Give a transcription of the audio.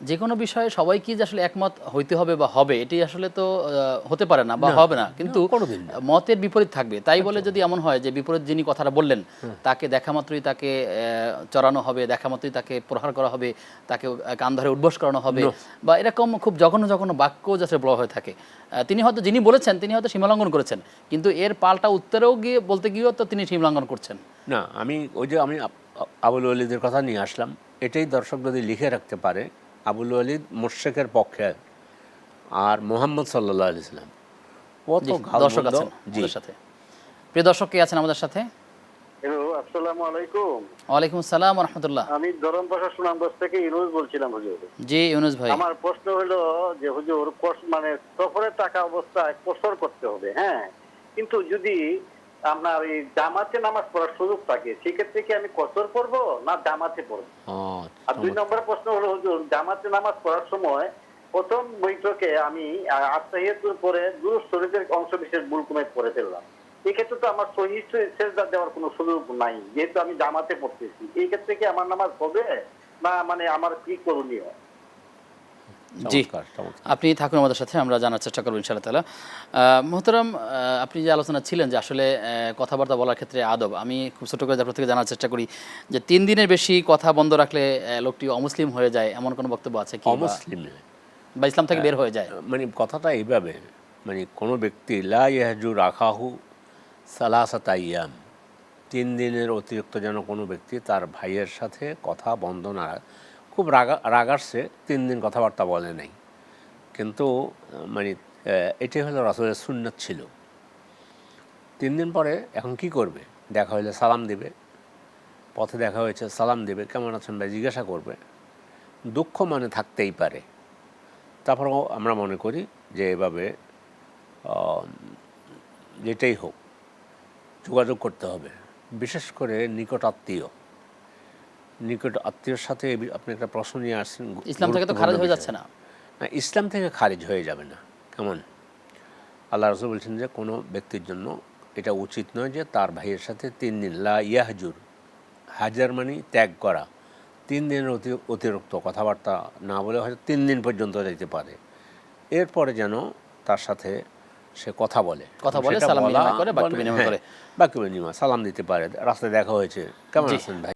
যে কোনো বিষয়ে সবাই কি যে আসলে একমত হইতে হবে বা হবে এটি আসলে তো হতে পারে না বা হবে না, কিন্তু কোনোদিন না। মতের বিপরীত থাকবে। তাই বলে যদি এমন হয় যে বিপরীত যিনি কথাটা বললেন তাকে দেখা মাত্রই তাকে চড়ানো হবে, দেখা মাত্রই তাকে প্রহার করা হবে, তাকে কান ধরে উঠবোস করানো হবে, বা এরকম খুব জঘন্য জঘন্য বাক্য যাতে বলা হয়ে থাকে, তিনি হয়তো যিনি বলেছেন তিনি হয়তো সীমালঙ্ঘন করেছেন, কিন্তু এর পাল্টা উত্তরেও গিয়ে বলতে গিয়েও তো তিনি সীমালঙ্ঘন করছেন। না, আমি ওই যে আমি আবুল ওয়ালিদের কথা নিয়ে আসলাম, এটাই দর্শক যদি লিখে রাখতে পারে, আবুল ওয়ালিদ মুশরিকের পক্ষে আর মোহাম্মদ সাল্লাল্লাহু আলাইহি সাল্লাম কত জি, দর্শক গালমন্দ। আছেন জি, আমাদের সাথে। প্রিয় দর্শক কে আছেন আমাদের সাথে? হ্যালো, আসসালামু আলাইকুম। ওয়ালাইকুম আসসালাম ওয়া রাহমাতুল্লাহ। আমি ধরম পাশা সুনামগঞ্জ থেকে ইউনুস বলছিলাম হুজুর। জি ইউনুস ভাই। আমার প্রশ্ন হলো যে হুজুর মানে সফরে থাকা অবস্থায় কসর করতে হবে, হ্যাঁ, কিন্তু যদি আপনার এই জামাতে নামাজ পড়ার সুযোগ থাকে সেক্ষেত্রে কি আমি কসর পড়বো না জামাতে পড়বো? আর দুই নম্বর প্রশ্ন হলো হুজুর, জামাতে নামাজ পড়ার সময় প্রথম বৈঠকে আমি আত্তাহিয়াতুর পরে দুরূদ শরীফের অংশ বিশেষ ভুল করে পড়ে ফেললাম। এক্ষেত্রে তো আমার সহিহ সেজদা দেওয়ার কোনো সুযোগ নাই, যেহেতু আমি জামাতে পড়তেছি। এই ক্ষেত্রে কি আমার নামাজ হবে না মানে আমার কি করণীয়? জি, চমৎকার চমৎকার। আপনি থাকুন আমাদের সাথে, আমরা জানার চেষ্টা করবো ইনশাআল্লাহ তাআলা। মোহতারাম, আপনি যে আলোচনা ছিলেন যে আসলে কথাবার্তা বলার ক্ষেত্রে আদব, আমি খুব ছোট করে আপনার থেকে জানার চেষ্টা করি যে 3 দিনের বেশি কথা বন্ধ রাখলে লোকটি অমুসলিম হয়ে যায়, এমন কোনো বক্তব্য আছে কি, অমুসলিম বা ইসলাম থেকে বের হয়ে যায়? মানে কথাটা এইভাবে, মানে কোনো ব্যক্তি লা ইয়াহজুর আখাহু সালাসাতা আইয়াম, 3 দিনের অতিরিক্ত যেন কোনো ব্যক্তি তার ভাইয়ের সাথে কথা বন্ধ না খুব রাগাচ্ছে 3 দিন কথাবার্তা বলে নাই, কিন্তু মানে এটাই হলো রাসূলের সুন্নাত ছিল। 3 দিন পরে এখন কি করবে? দেখা হলে সালাম দিবে, পথে দেখা হয়েছে সালাম দিবে, কেমন আছেন ভাই জিজ্ঞাসা করবে, দুঃখ মানে থাকতেই পারে। তারপরেও আমরা মনে করি যে এভাবে যেটাই হোক যোগাযোগ করতে হবে, বিশেষ করে নিকট আত্মীয়র সাথে। আপনি একটা প্রশ্ন নিয়ে আসছেন, ইসলাম থেকে তো খারিজ হয়ে যাচ্ছে না? না, ইসলাম থেকে খারিজ হয়ে যাবে না। কেমন? আল্লাহ রাসূল বলছেন যে কোনো ব্যক্তির জন্য এটা উচিত নয় যে তার ভাইয়ের সাথে 3 দিন, লা ইয়াহজুর, হাজার মানে ত্যাগ করা, 3 দিনের অতিরিক্ত কথাবার্তা না বলে হয়তো 3 দিন পর্যন্ত যেতে পারে, এরপরে যেন তার সাথে সে কথা বলে, সালাম বিনিময় করে, বাক্য বিনিময় করে। বাক্য বিনিময়, সালাম দিতে পারে, রাস্তায় দেখা হয়েছে, কেমন জি। আছেন ভাই।